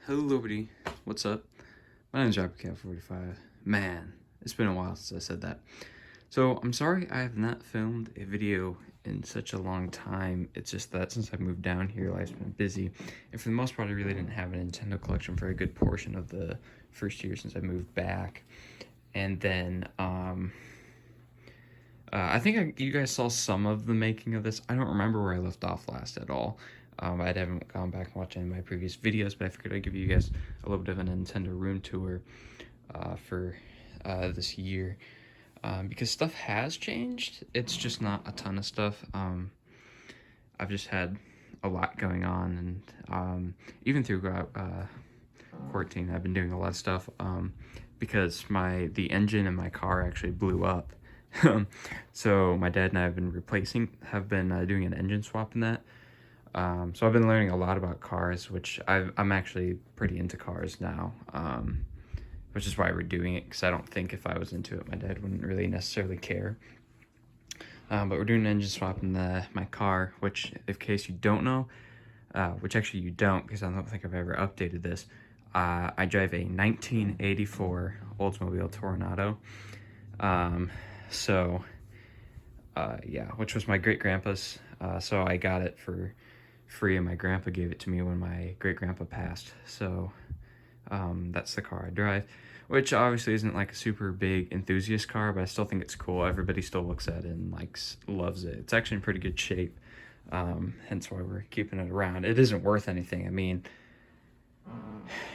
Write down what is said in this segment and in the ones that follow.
Hello, everybody. What's up? My name is RobCat45. Man, it's been a while since I said that. So, I'm sorry I have not filmed a video in such a long time. It's just that since I moved down here, life's been busy. And for the most part, I really didn't have a Nintendo collection for a good portion of the first year since I moved back. And then, I think you guys saw some of the making of this. I don't remember where I left off last at all. I haven't gone back and watched any of my previous videos, but I figured I'd give you guys a little bit of a Nintendo room tour for this year. Because stuff has changed. It's just not a ton of stuff. I've just had a lot going on, and even throughout quarantine, I've been doing a lot of stuff because the engine in my car actually blew up. So my dad and I have been doing an engine swap in that. So I've been learning a lot about cars, which I'm actually pretty into cars now, which is why we're doing it, because I don't think if I was into it, my dad wouldn't really necessarily care. But we're doing an engine swap in my car, which, in case you don't know, which actually you don't, because I don't think I've ever updated this, I drive a 1984 Oldsmobile Toronado. Yeah, which was my great-grandpa's, so I got it for free, and my grandpa gave it to me when my great-grandpa passed, so that's the car I drive, which obviously isn't like a super big enthusiast car, but I still think it's cool. Everybody still looks at it and loves it. It's actually in pretty good shape, hence why we're keeping it around. It isn't worth anything. I mean,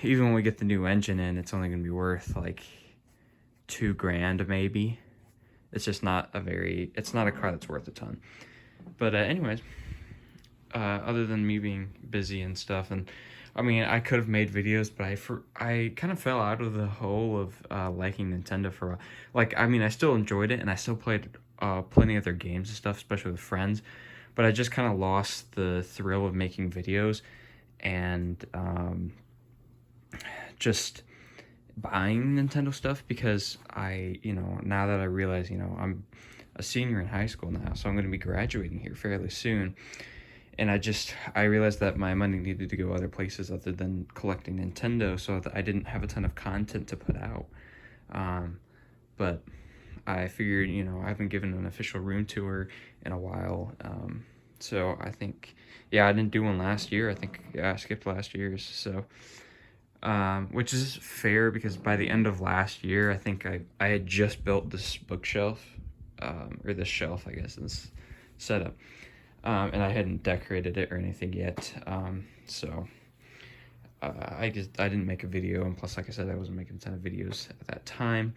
even when we get the new engine in, it's only going to be worth like $2,000 maybe. It's just not it's not a car that's worth a ton. But anyways, other than me being busy and stuff, and I mean, I could have made videos, but I kind of fell out of the hole of liking Nintendo for a while. Like, I mean, I still enjoyed it, and I still played plenty of their games and stuff, especially with friends, but I just kind of lost the thrill of making videos and just buying Nintendo stuff, because now that I realize, I'm a senior in high school now, so I'm going to be graduating here fairly soon, and I realized that my money needed to go other places other than collecting Nintendo, so that I didn't have a ton of content to put out. But I figured, I haven't given an official room tour in a while, so I think, yeah, I didn't do one last year. I think I skipped last year's, so which is fair, because by the end of last year, I think I had just built this bookshelf, or this shelf, I guess, this setup, and I hadn't decorated it or anything yet, so I didn't make a video, and plus, like I said, I wasn't making a ton of videos at that time,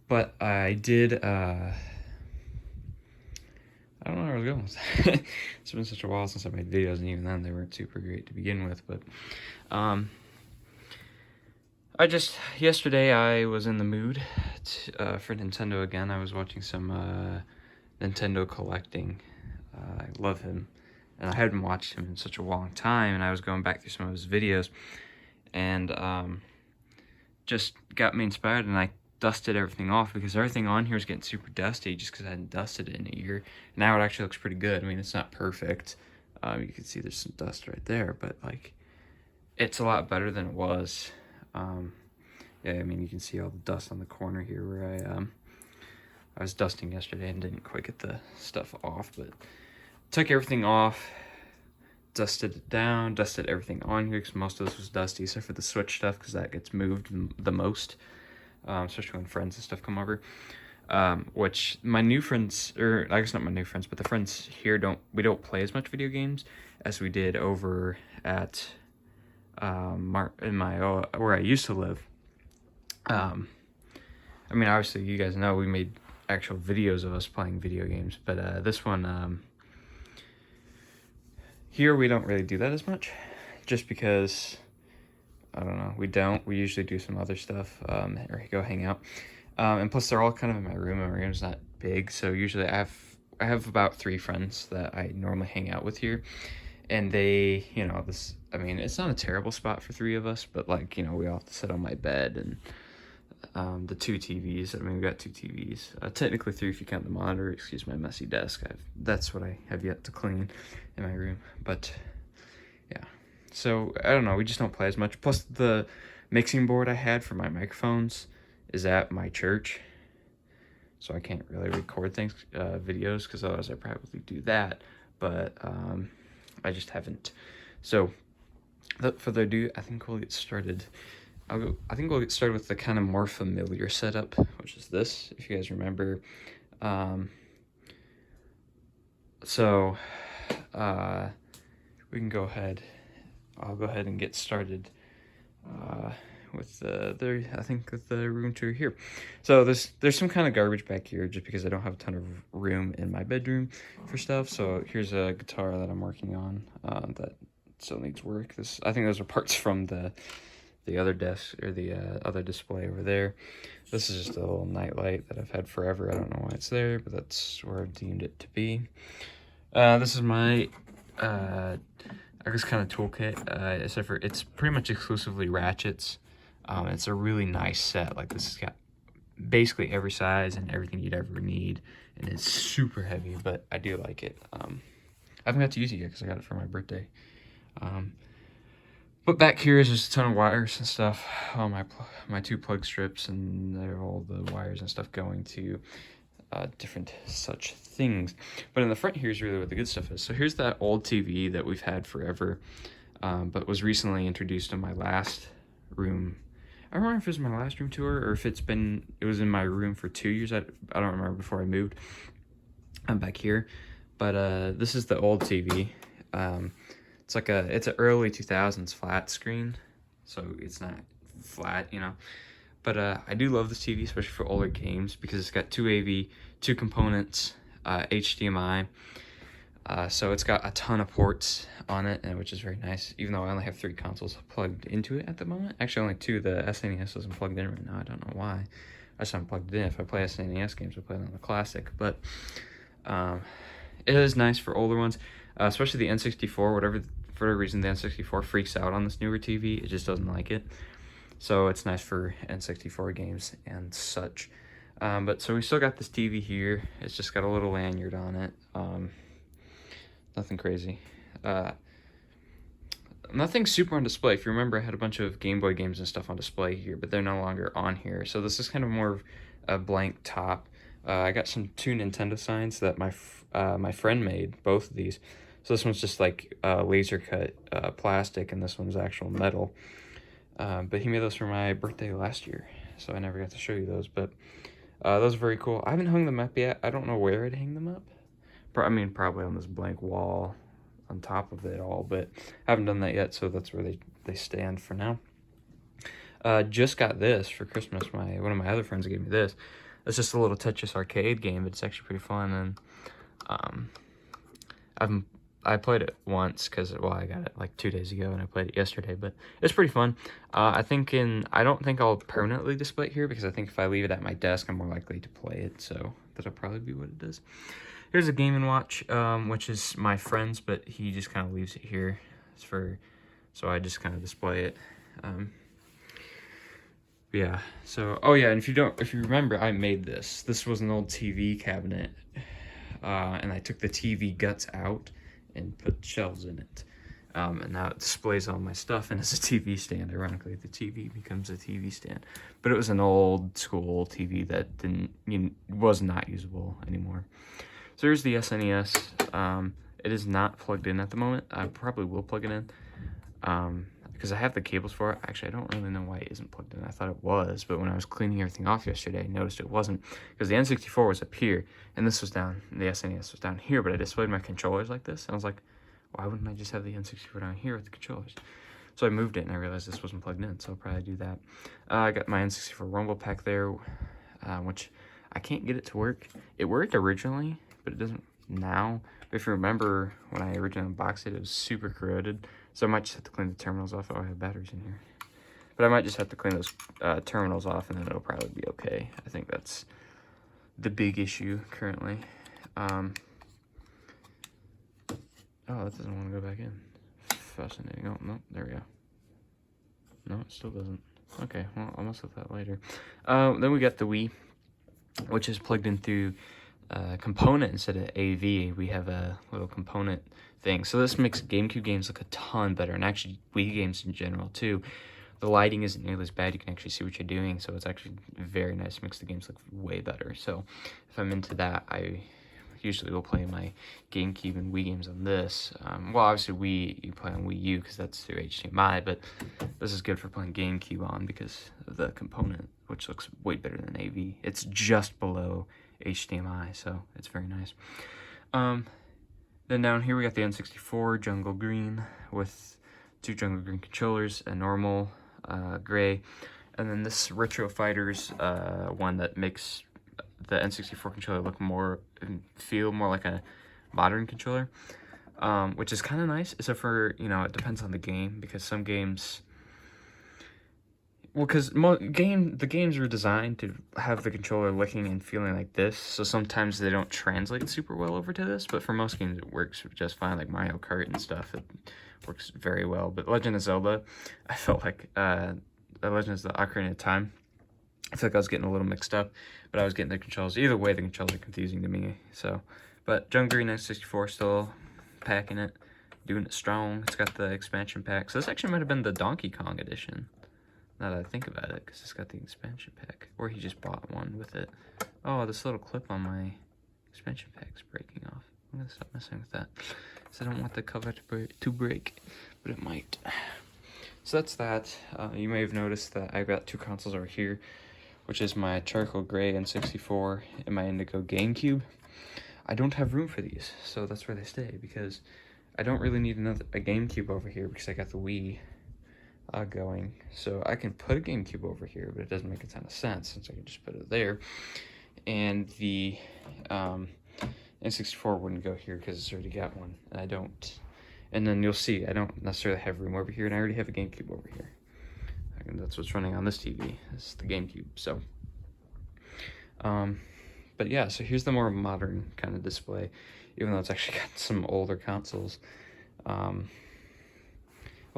but I did, I don't know where I was going with that. It's been such a while since I made videos, and even then they weren't super great to begin with, but yesterday I was in the mood for Nintendo again. I was watching some Nintendo collecting. I love him, and I hadn't watched him in such a long time, and I was going back through some of his videos, and just got me inspired, and I dusted everything off, because everything on here is getting super dusty just because I hadn't dusted it in a year. Now it actually looks pretty good. I mean, it's not perfect. You can see there's some dust right there, but like, it's a lot better than it was. Yeah, I mean, you can see all the dust on the corner here where I was dusting yesterday and didn't quite get the stuff off, but took everything off, dusted it down, dusted everything on here, because most of this was dusty except for the Switch stuff, because that gets moved the most. Especially when friends and stuff come over, which my new friends, or I guess not my new friends, but the friends here we don't play as much video games as we did over at where I used to live. I mean, obviously you guys know we made actual videos of us playing video games, but this one, here we don't really do that as much, just because, I don't know, we usually do some other stuff, or go hang out, and plus they're all kind of in my room, and my room's not big, so usually I have about 3 friends that I normally hang out with here, and they, I mean, it's not a terrible spot for 3 of us, but like, we all have to sit on my bed, and the 2 TVs, I mean, we got 2 TVs, technically 3 if you count the monitor, excuse my messy desk, that's what I have yet to clean in my room, but yeah. So I don't know, we just don't play as much. Plus the mixing board I had for my microphones is at my church, so I can't really record things, videos, because otherwise I'd probably do that, but I just haven't. So without further ado, I think we'll get started. I think we'll get started with the kind of more familiar setup, which is this, if you guys remember. So we can go ahead. I'll go ahead and get started with the room tour here. So there's some kind of garbage back here just because I don't have a ton of room in my bedroom for stuff. So here's a guitar that I'm working on that still needs work. I think those are parts from the other desk, or the other display over there. This is just a little nightlight that I've had forever. I don't know why it's there, but that's where I've deemed it to be. This is my I guess kind of toolkit, except for it's pretty much exclusively ratchets. It's a really nice set. Like, this has got basically every size and everything you'd ever need, and it's super heavy, but I do like it. I haven't got to use it yet because I got it for my birthday. But back here is just a ton of wires and stuff. All my 2 plug strips, and they're all the wires and stuff going to different such things. But in the front here is really what the good stuff is. So here's that old TV that we've had forever, but was recently introduced in my last room. I don't remember if it was my last room tour or if it was in my room for 2 years. I don't remember, before I moved. I'm back here, but this is the old TV. It's an early 2000s flat screen, so it's not flat, you know. But I do love this TV, especially for older games, because it's got 2 AV, 2 components, HDMI. So it's got a ton of ports on it, which is very nice, even though I only have 3 consoles plugged into it at the moment. Actually, only 2. The SNES isn't plugged in right now. I don't know why. I just haven't plugged it in. If I play SNES games, I play them on the Classic. But it is nice for older ones, especially the N64. For whatever reason, the N64 freaks out on this newer TV. It just doesn't like it. So it's nice for N64 games and such. But so we still got this TV here. It's just got a little lanyard on it. Nothing crazy. Nothing super on display. If you remember, I had a bunch of Game Boy games and stuff on display here, but they're no longer on here. So this is kind of more of a blank top. I got 2 Nintendo signs that my friend made, both of these. So this one's just like laser cut plastic, and this one's actual metal. But he made those for my birthday last year, so I never got to show you those. But those are very cool. I haven't hung them up yet. I don't know where I'd hang them up. Probably on this blank wall on top of it all, but I haven't done that yet, so that's where they stand for now. Just got this for Christmas. One of my other friends gave me this. It's just a little Tetris arcade game, but it's actually pretty fun, and I played it once because, I got it like 2 days ago, and I played it yesterday, but it's pretty fun. I don't think I'll permanently display it here, because I think if I leave it at my desk, I'm more likely to play it, so that'll probably be what it does. Here's a Game & Watch, which is my friend's, but he just kind of leaves it here. So I just kind of display it. Yeah, so, and if you remember, I made this. This was an old TV cabinet, and I took the TV guts out and put shelves in it. And now it displays all my stuff, and it's a TV stand. Ironically, the TV becomes a TV stand. But it was an old school TV that was not usable anymore. So here's the SNES. It is not plugged in at the moment. I probably will plug it in, because I have the cables for it. Actually, I don't really know why it isn't plugged in. I thought it was, but when I was cleaning everything off yesterday, I noticed it wasn't, because the N64 was up here, and this was down, the SNES was down here, but I displayed my controllers like this, and I was like, why wouldn't I just have the N64 down here with the controllers? So I moved it, and I realized this wasn't plugged in, so I'll probably do that. I got my N64 Rumble Pack there, which I can't get it to work. It worked originally, but it doesn't now. But if you remember, when I originally unboxed it, it was super corroded, so I might just have to clean the terminals off. Oh, I have batteries in here. But I might just have to clean those terminals off, and then it'll probably be okay. I think that's the big issue currently. Oh, that doesn't want to go back in. Fascinating. Oh, no, there we go. No, it still doesn't. Okay, well, I'll mess with that later. Then we got the Wii, which is plugged in through component instead of AV. We have a little component thing. So this makes GameCube games look a ton better, and actually Wii games in general too. The lighting isn't nearly as bad. You can actually see what you're doing, so it's actually very nice. It makes the games look way better. So if I'm into that, I usually will play my GameCube and Wii games on this. Well, obviously Wii, you play on Wii U because that's through HDMI, but this is good for playing GameCube on because of the component, which looks way better than AV. It's just below HDMI, so it's very nice. Then down here we got the N64 Jungle Green with 2 Jungle Green controllers, a normal gray, and then this Retro Fighters one that makes the N64 controller look more and feel more like a modern controller, which is kind of nice, except for, you know, it depends on the game, because some games, well, because the games were designed to have the controller looking and feeling like this, so sometimes they don't translate super well over to this, but for most games it works just fine, like Mario Kart and stuff, it works very well. But Legend of Zelda, I felt like, the Legend of Zelda Ocarina of Time, I feel like I was getting a little mixed up, but I was getting the controls. Either way, the controls are confusing to me, so. But Jungle Green N64 still packing it, doing it strong. It's got the expansion pack, so this actually might have been the Donkey Kong edition, now that I think about it, because it's got the expansion pack. Or he just bought one with it. Oh, this little clip on my expansion pack's breaking off. I'm going to stop messing with that, because I don't want the cover to break, but it might. So that's that. You may have noticed that I've got 2 consoles over here, which is my charcoal gray N64 and my indigo GameCube. I don't have room for these, so that's where they stay, because I don't really need a GameCube over here, because I got the Wii going, so I can put a GameCube over here, but it doesn't make a ton of sense since I can just put it there, and the N64 wouldn't go here because it's already got one, and I don't. And then you'll see I don't necessarily have room over here, and I already have a GameCube over here, and that's what's running on this TV. This is the GameCube. So but yeah, so here's the more modern kind of display, even though it's actually got some older consoles. Well,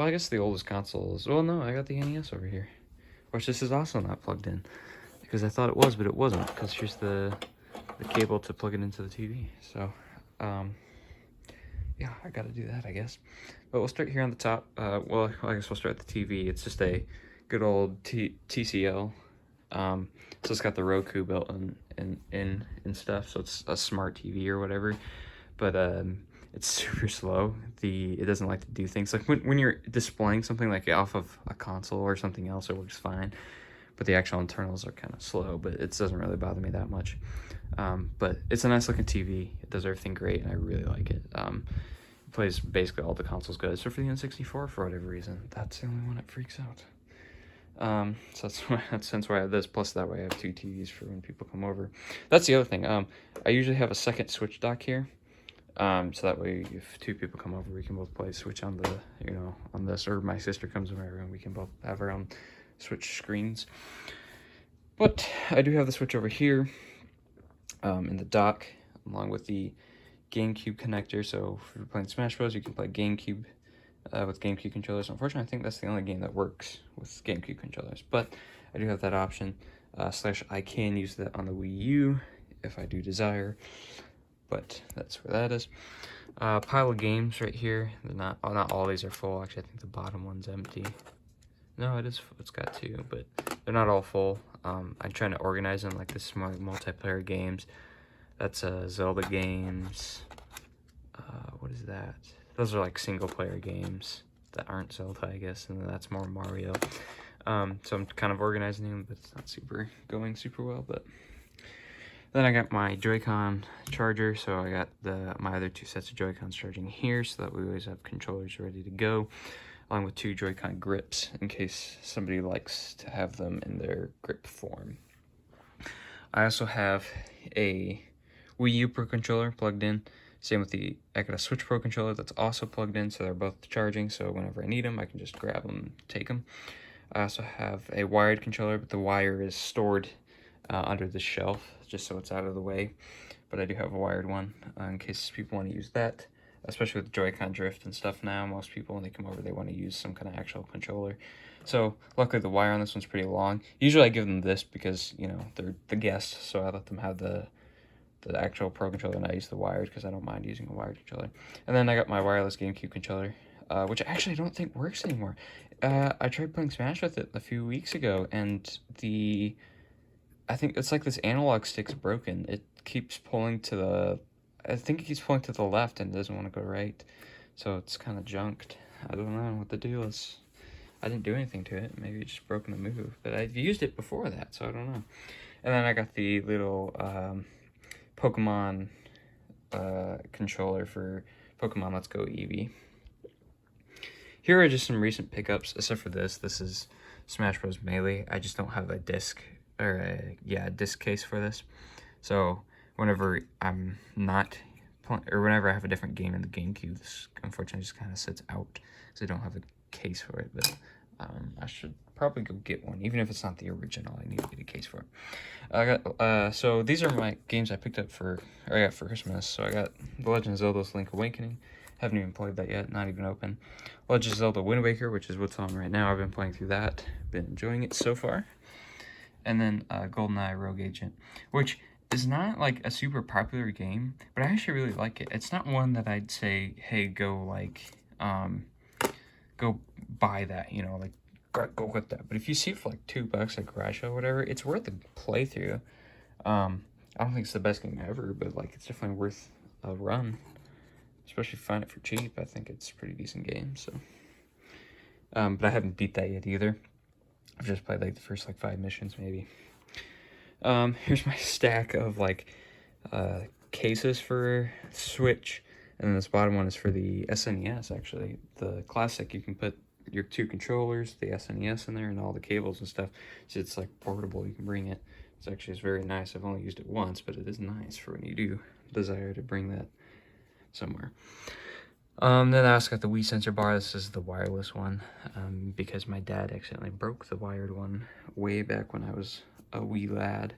I guess the oldest console is, well, no, I got the NES over here, which this is also not plugged in, because I thought it was, but it wasn't, because here's the cable to plug it into the TV. So, yeah, I gotta do that, I guess. But we'll start here on the top. Well, I guess we'll start at the TV. It's just a good old TCL. So it's got the Roku built in and stuff, so it's a smart TV or whatever. But it's super slow. It doesn't like to do things like when you're displaying something like off of a console or something else, it works fine. But the actual internals are kind of slow, but it doesn't really bother me that much. But it's a nice looking TV. It does everything great, and I really like it. It plays basically all the consoles good, except for the N64 for whatever reason. That's the only one that freaks out. So that's why I have this, plus that way I have 2 TVs for when people come over. That's the other thing. I usually have a second Switch dock here. So that way if 2 people come over, we can both play Switch on the, on this, or my sister comes over and we can both have our own Switch screens. But I do have the Switch over here, in the dock, along with the GameCube connector. So if you're playing Smash Bros, you can play GameCube with GameCube controllers. Unfortunately, I think that's the only game that works with GameCube controllers, but I do have that option. / I can use that on the Wii U if I do desire, but that's where that is. Pile of games right here. Not all these are full. Actually, I think the bottom one's empty. No, it's got 2, but they're not all full. I'm trying to organize them like this is more like multiplayer games. That's Zelda games. What is that? Those are like single player games that aren't Zelda, I guess, and then that's more Mario. So I'm kind of organizing them, but it's not going super well. But then I got my Joy-Con charger, so I got my other 2 sets of Joy-Cons charging here, so that we always have controllers ready to go, along with 2 Joy-Con grips in case somebody likes to have them in their grip form. I also have a Wii U Pro controller plugged in. Same with I got a Switch Pro controller that's also plugged in, so they're both charging, so whenever I need them, I can just grab them and take them. I also have a wired controller, but the wire is stored under the shelf, just so it's out of the way. But I do have a wired one in case people want to use that, especially with Joy-Con drift and stuff now. Most people, when they come over, they want to use some kind of actual controller. So luckily the wire on this one's pretty long. Usually I give them this because, they're the guests, so I let them have the the actual Pro Controller and I use the wired because I don't mind using a wired controller. And then I got my wireless GameCube controller, which actually I don't think works anymore. I tried playing Smash with it a few weeks ago, and I think it's like this analog stick's broken. It keeps pulling to the... I think it keeps pulling to the left and doesn't want to go right. So it's kind of junked. I don't know what the deal is. I didn't do anything to it. Maybe it just broke in the move. But I've used it before that, so I don't know. And then I got the little Pokemon controller for Pokemon Let's Go Eevee. Here are just some recent pickups, except for this. This is Smash Bros. Melee. I just don't have a disc, or a disc case for this. So whenever I'm not, or whenever I have a different game in the GameCube, this unfortunately just kind of sits out, because I don't have a case for it. But I should probably go get one, even if it's not the original. I need to get a case for it. I got so these are my games I picked up for Christmas. So I got The Legend of Zelda's Link Awakening. Haven't even played that yet, not even open. Legend of Zelda Wind Waker, which is what's on right now. I've been playing through that, been enjoying it so far. And then GoldenEye Rogue Agent, which is not like a super popular game, but I actually really like it. It's not one that I'd say, hey, go like go buy that, you know, like go get that. But if you see it for like $2 at Garage or whatever, it's worth a playthrough. I don't think it's the best game ever, but like it's definitely worth a run. Especially if you find it for cheap. I think it's a pretty decent game. So, but I haven't beat that yet either. I've just played like the first like 5 missions maybe. Here's my stack of like cases for Switch, and then this bottom one is for the SNES. Actually, the classic. You can put your 2 controllers, the SNES in there, and all the cables and stuff. So it's like portable. You can bring it. It's very nice. I've only used it once, but it is nice for when you do desire to bring that somewhere. Then I also got the Wii sensor bar. This is the wireless one, because my dad accidentally broke the wired one way back when I was a wee lad.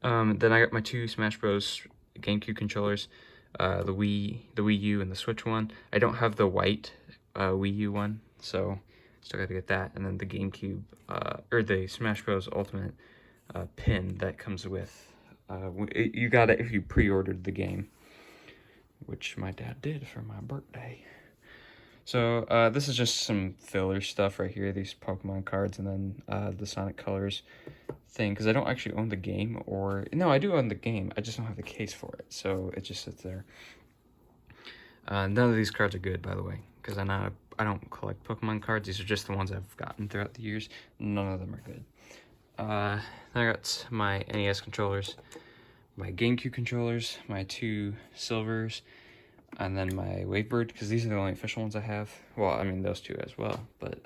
Then I got my 2 Smash Bros. GameCube controllers, the Wii U and the Switch one. I don't have the white Wii U one, so still got to get that. And then the GameCube, or the Smash Bros. Ultimate pin that comes with. You got it if you pre-ordered the game, which my dad did for my birthday. So this is just some filler stuff right here, these Pokemon cards, and then the Sonic Colors thing, because I don't actually own the game, or no, I do own the game, I just don't have the case for it, so it just sits there. None of these cards are good, by the way, because I don't collect Pokemon cards. These are just the ones I've gotten throughout the years. None of them are good. I got my NES controllers, my GameCube controllers, my 2 silvers, and then my Wavebird, because these are the only official ones I have. Well, I mean, those 2 as well, but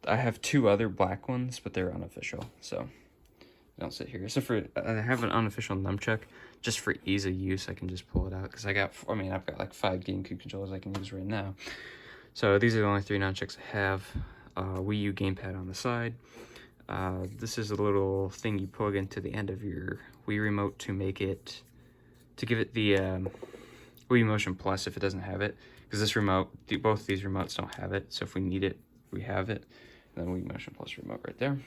I have 2 other black ones, but they're unofficial, so they don't sit here. Except for, I have an unofficial nunchuck, just for ease of use. I can just pull it out, because I've got like 5 GameCube controllers I can use right now. So these are the only 3 nunchucks I have. Wii U gamepad on the side. This is a little thing you plug into the end of your Wii remote to give it the Wii Motion Plus if it doesn't have it, because this remote, both these remotes don't have it, so if we need it, we have it. And then Wii Motion Plus remote right there.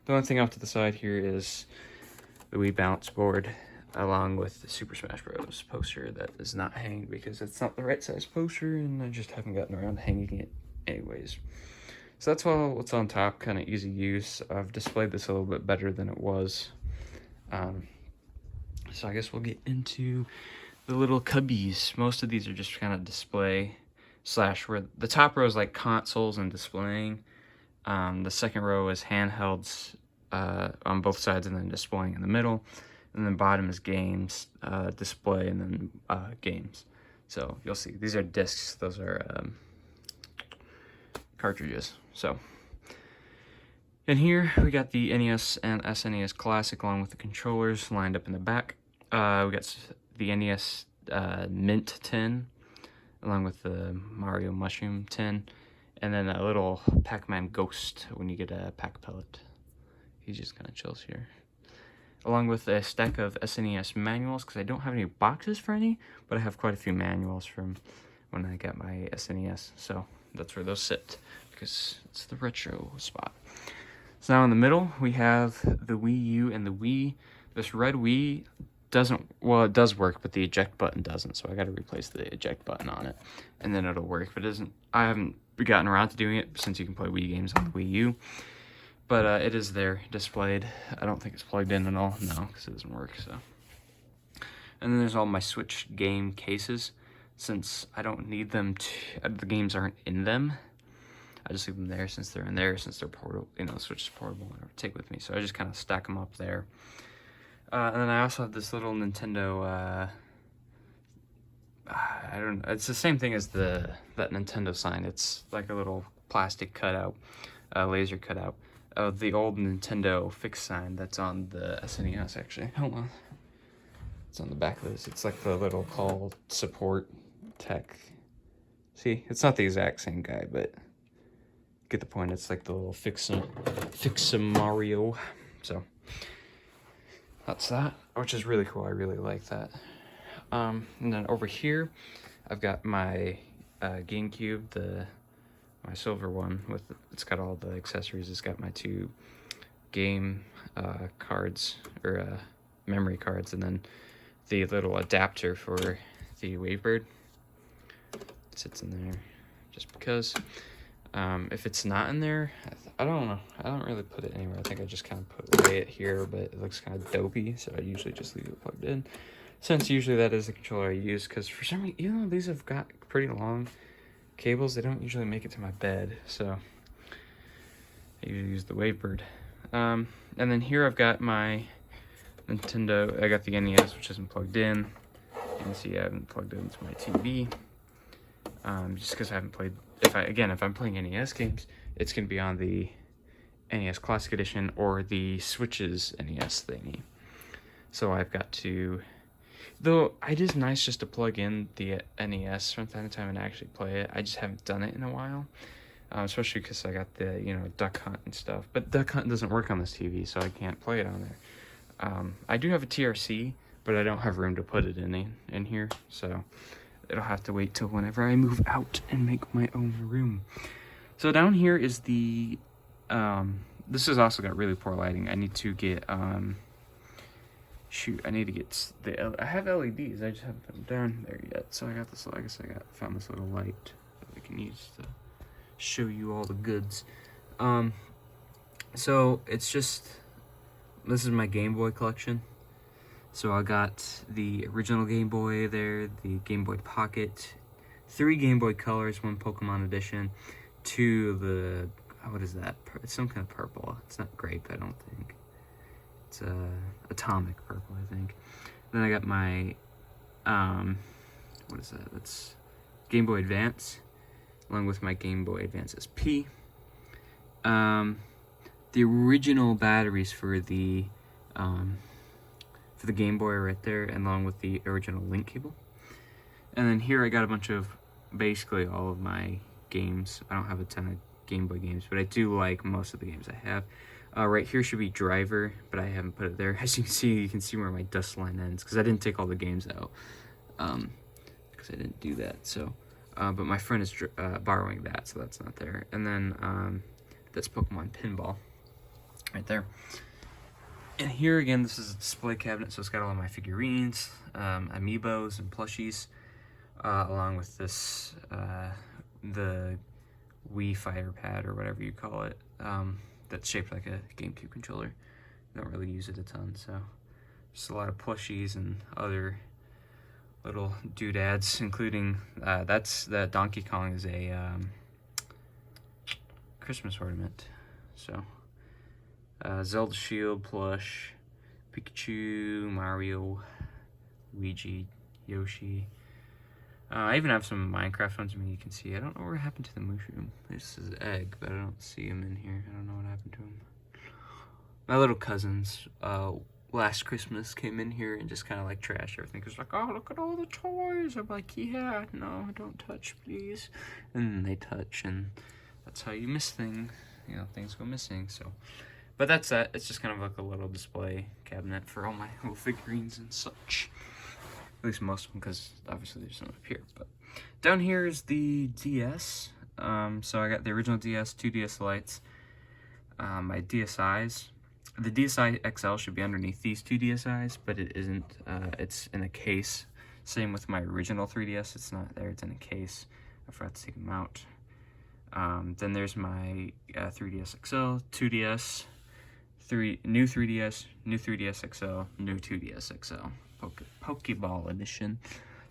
The only thing off to the side here is the Wii Balance Board, along with the Super Smash Bros. Poster that is not hanged because it's not the right size poster, and I just haven't gotten around to hanging it anyways. So that's all what's on top, kind of easy use. I've displayed this a little bit better than it was. So I guess we'll get into the little cubbies. Most of these are just kind of display / where the top row is like consoles and displaying. The second row is handhelds on both sides and then displaying in the middle. And then bottom is games, display, and then games. So you'll see, these are discs. Those are cartridges. So, and here we got the NES and SNES Classic along with the controllers lined up in the back. We got the NES Mint tin along with the Mario Mushroom tin, and then a little Pac-Man Ghost when you get a Pac Pellet. He just kind of chills here. Along with a stack of SNES manuals, because I don't have any boxes for any, but I have quite a few manuals from when I got my SNES. So that's where those sit, because it's the retro spot. So now in the middle, we have the Wii U and the Wii. This red Wii doesn't, well, it does work, but the eject button doesn't, so I gotta replace the eject button on it, and then it'll work, but it doesn't, I haven't gotten around to doing it since you can play Wii games on the Wii U, but it is there, displayed. I don't think it's plugged in at all, no, because it doesn't work, so. And then there's all my Switch game cases, since I don't need them to, the games aren't in them, I just leave them there since they're in there, since they're portable, you know, Switch is portable, whatever, take with me, so I just kind of stack them up there. And then I also have this little Nintendo, I don't know, it's the same thing as that Nintendo sign. It's like a little plastic cutout, laser cutout of the old Nintendo fixed sign that's on the SNES, actually. Hold on. It's on the back of this. It's like the little call support tech. See, it's not the exact same guy, but get the point. It's like the little Fix-Em Mario. So that's that, which is really cool. I really like that. And then over here, I've got my GameCube, my silver one with it's got all the accessories. It's got my 2 game cards or memory cards, and then the little adapter for the Wavebird. It sits in there just because. If it's not in there, I don't know. I don't really put it anywhere. I think I just kind of lay it here, but it looks kind of dopey, so I usually just leave it plugged in. Since usually that is the controller I use, because for some reason, even though these have got pretty long cables, they don't usually make it to my bed, so I usually use the Wavebird. And then here I've got my Nintendo. I got the NES, which isn't plugged in. You can see I haven't plugged it into my TV, just because I haven't played. If I'm playing NES games, it's gonna be on the NES Classic Edition or the Switch's NES thingy. So I've got to. Though it is nice just to plug in the NES from time to time and actually play it. I just haven't done it in a while, especially because I got the Duck Hunt and stuff. But Duck Hunt doesn't work on this TV, so I can't play it on there. I do have a TRC, but I don't have room to put it in here, so it'll have to wait till whenever I move out and make my own room. So down here is the. This has also got really poor lighting. I need to get I need to get I have LEDs, I just haven't put them down there yet. So I got this, I guess found this little light that I can use to show you all the goods. So it's just, this is my Game Boy collection. So I got the original Game Boy there, the Game Boy Pocket, 3 Game Boy Colors, 1 Pokemon Edition, 2 the, what is that? It's some kind of purple. It's not grape, I don't think. It's atomic purple, I think. Then I got my, what is that? That's Game Boy Advance, along with my Game Boy Advance SP. The original batteries for the Game Boy are right there, and along with the original link cable. And then here I got a bunch of, basically all of my games. I don't have a ton of Game Boy games, but I do like most of the games I have. Right here should be Driver, but I haven't put it there. As you can see where my dust line ends, because I didn't take all the games out, because I didn't do that. So, but my friend is borrowing that, so that's not there. And then that's Pokemon Pinball, right there. And here again, this is a display cabinet, so it's got all of my figurines, amiibos, and plushies, along with this the Wii Fire Pad or whatever you call it. That's shaped like a GameCube controller. I don't really use it a ton, so just a lot of plushies and other little doodads, including that Donkey Kong is a Christmas ornament. So Zelda Shield plush, Pikachu, Mario, Luigi, Yoshi. I even have some Minecraft ones. I mean, you can see. I don't know what happened to the mushroom. This is egg, but I don't see him in here. I don't know what happened to him. My little cousins, last Christmas, came in here and just kind of like trashed everything. Cause like, oh, look at all the toys. I'm like, yeah, no, don't touch, please. And then they touch, and that's how you miss things. You know, things go missing. So, but that's that. It's just kind of like a little display cabinet for all my little figurines and such. At least most of them, because obviously there's some up here. But down here is the DS. So I got the original DS, 2 DS Lites, my DSIs, the DSi XL should be underneath these two DSi's, but it isn't. It's in a case. Same with my original 3DS. It's not there. It's in a case. I forgot to take them out. Then there's my 3DS XL, 2DS, new 3DS, new 3DS XL, new 2DS XL, Pokeball edition.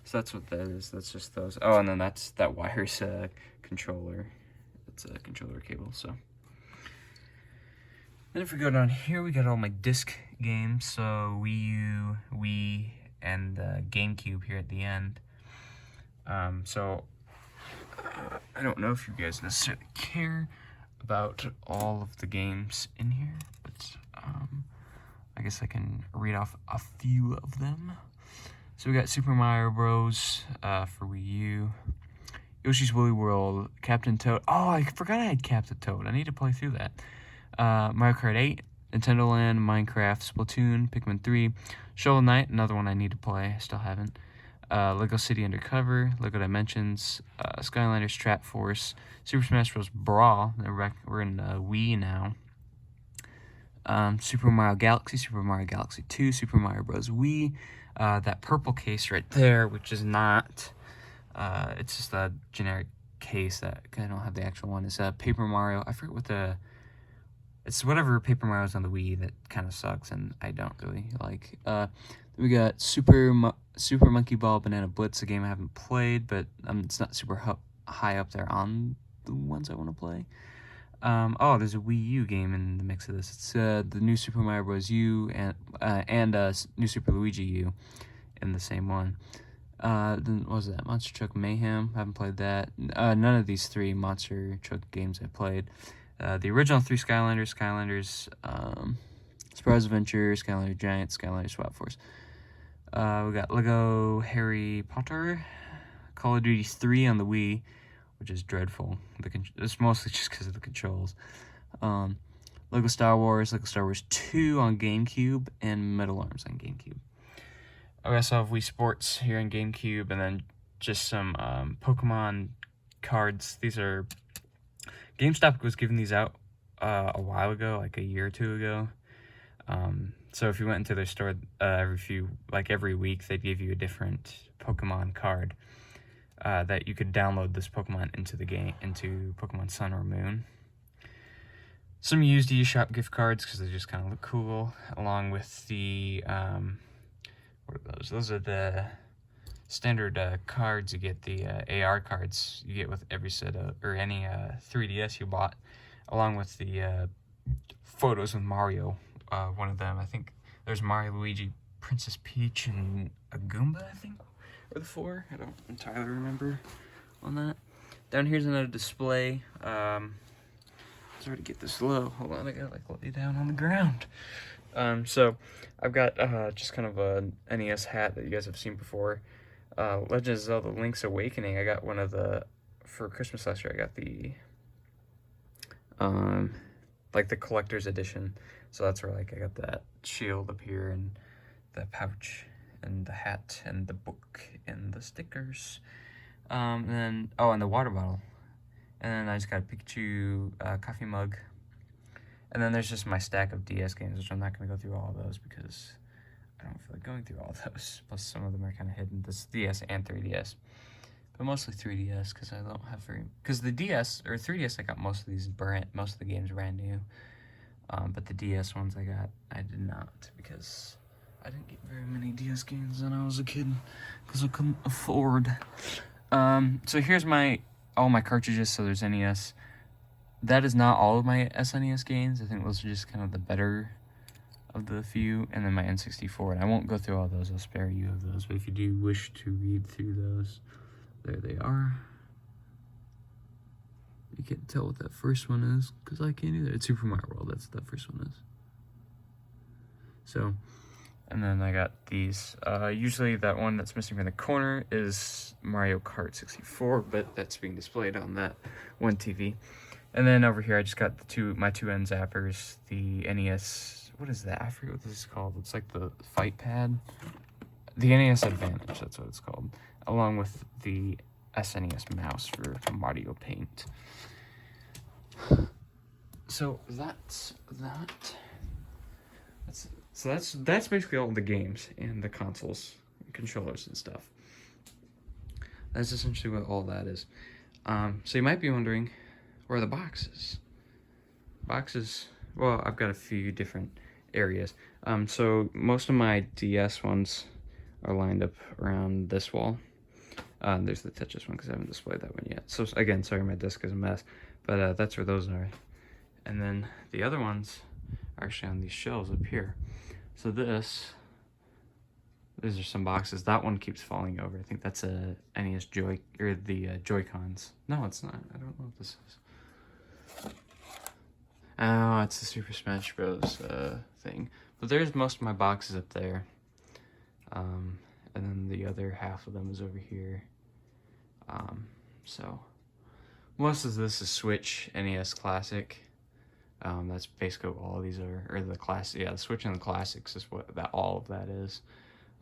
So that's what that is. That's just those. Oh, and then that wires controller. It's a controller cable. So then if we go down here, we got all my disc games. So Wii U, Wii, and GameCube here at the end. So I don't know if you guys necessarily care about all of the games in here, but I guess I can read off a few of them. So we got Super Mario Bros. For Wii U, Yoshi's Woolly World, Captain Toad. Oh, I forgot I had Captain Toad. I need to play through that. Mario Kart 8, Nintendo Land, Minecraft, Splatoon, Pikmin 3, Shovel Knight, another one I need to play. I still haven't. Lego City Undercover, Lego Dimensions, Skylanders Trap Force, Super Smash Bros. Brawl. We're in Wii now. Super Mario Galaxy, Super Mario Galaxy 2, Super Mario Bros. Wii. That purple case right there, which is not, it's just a generic case that I don't have the actual one. It's Paper Mario. I forget what it's whatever Paper Mario's on the Wii that kind of sucks and I don't really like. We got Super Monkey Ball Banana Blitz, a game I haven't played, but it's not super high up there on the ones I want to play. Oh, there's a Wii U game in the mix of this. It's the new Super Mario Bros. U and new Super Luigi U in the same one. Then what was that? Monster Truck Mayhem. Haven't played that. None of these three Monster Truck games I played. The original three Skylanders, Surprise Adventure, Skylander Giant, Skylander Swap Force. We got Lego Harry Potter, Call of Duty 3 on the Wii, which is dreadful. It's mostly just because of the controls. Lego Star Wars 2 on GameCube, and Metal Arms on GameCube. I also have Wii Sports here on GameCube, and then just some Pokemon cards. These are... GameStop was giving these out a while ago, like a year or two ago. So if you went into their store every week, they'd give you a different Pokemon card that you could download this Pokemon into the game, into Pokemon Sun or Moon. Some used eShop gift cards because they just kind of look cool, along with the what are those? Those are the standard cards you get, the AR cards you get with every set of, or any 3DS you bought, along with the photos with Mario. One of them, I think there's Mario, Luigi, Princess Peach, and a Goomba, I think, or the four. I don't entirely remember on that. Down here's another display. Sorry to get this low. Hold on, I gotta lay down on the ground. So I've got just kind of a NES hat that you guys have seen before. Legend of Zelda Link's Awakening. I got one of for Christmas last year. I got the the collector's edition. So that's where I got that shield up here and the pouch and the hat and the book and the stickers. And then and the water bottle. And then I just got a Pikachu coffee mug. And then there's just my stack of DS games, which I'm not going to go through all of those because I don't feel like going through all of those. Plus some of them are kind of hidden. This DS and 3DS. But mostly 3DS because I don't have because the DS or 3DS I got most of the games brand new. But the DS ones I did not because I didn't get very many DS games when I was a kid because I couldn't afford. So here's all my cartridges. So there's NES. That is not all of my SNES games. I think those are just kind of the better of the few. And then my N64. And I won't go through all those. I'll spare you of those. But if you do wish to read through those, there they are. You can't tell what that first one is because I can't either. It's Super Mario World. That's what that first one is. So, and then I got these. Usually that one that's missing from the corner is Mario Kart 64, but that's being displayed on that one TV. And then over here I just got my two N zappers, the NES. What is that? I forget what this is called. It's like the fight pad. The NES Advantage, that's what it's called. Along with the SNES mouse for Mario Paint. So that's that. So that's basically all the games and the consoles, and controllers and stuff. That's essentially what all that is. So you might be wondering, where are the boxes? Boxes, well, I've got a few different areas. So most of my DS ones are lined up around this wall. There's the Tetris one because I haven't displayed that one yet. So again, sorry my disc is a mess, but that's where those are. And then the other ones are actually on these shelves up here. So these are some boxes. That one keeps falling over. I think that's a NES Joy, or the Joy-Cons. No, it's not. I don't know what this is. Oh, it's the Super Smash Bros. Thing. But there's most of my boxes up there. And then the other half of them is over here. So most of this is Switch, NES Classic. That's basically what all of these are, or the classic. Yeah, the Switch and the Classics is what all of that is.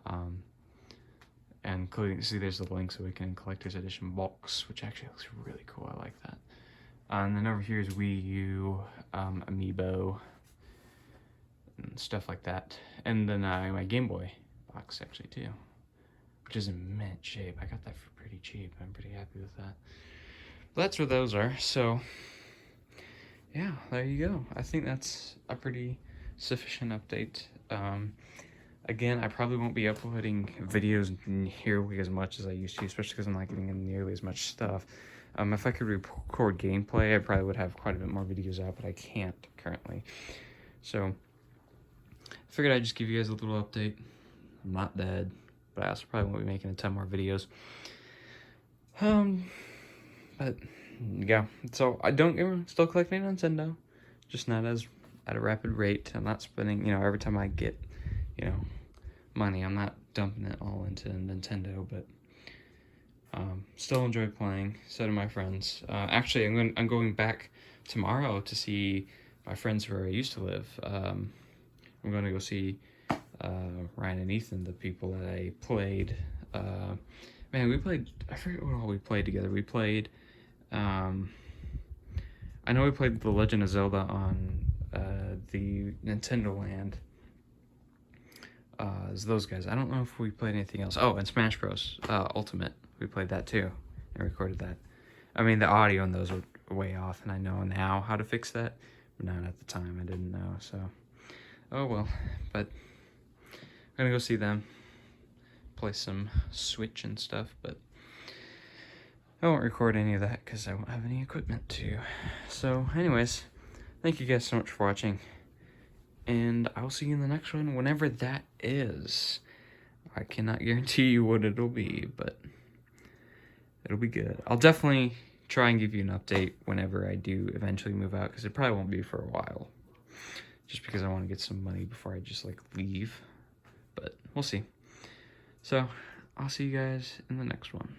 And including, see, there's the Link's Awakening Collector's Edition box, which actually looks really cool. I like that. And then over here is Wii U, Amiibo, and stuff like that. And then my Game Boy box actually too, which is in mint shape. I got that for pretty cheap. I'm pretty happy with that. But that's where those are. So yeah, there you go. I think that's a pretty sufficient update. Again, I probably won't be uploading videos nearly as much as I used to, especially because I'm not getting in nearly as much stuff. If I could record gameplay, I probably would have quite a bit more videos out, but I can't currently. So I figured I'd just give you guys a little update. I'm not dead, but I also probably won't be making a ton more videos. But yeah, so I don't still collecting Nintendo, just not as at a rapid rate. I'm not spending, every time I get, money, I'm not dumping it all into Nintendo, but still enjoy playing. So do my friends. Actually, I'm going back tomorrow to see my friends where I used to live. I'm going to go see Ryan and Ethan, the people that I played. Man, we played. I forget what all we played together. We played. I know we played The Legend of Zelda on the Nintendo Land. Is those guys. I don't know if we played anything else. Oh, and Smash Bros. Ultimate. We played that too and recorded that. I mean, the audio on those were way off, and I know now how to fix that, but not at the time. I didn't know, so. Oh well, but I'm gonna go see them, play some Switch and stuff, but I won't record any of that because I won't have any equipment to. So, anyways, thank you guys so much for watching, and I'll see you in the next one, whenever that is. I cannot guarantee you what it'll be, but it'll be good. I'll definitely try and give you an update whenever I do eventually move out, because it probably won't be for a while. Just because I want to get some money before I just, leave. But we'll see. So, I'll see you guys in the next one.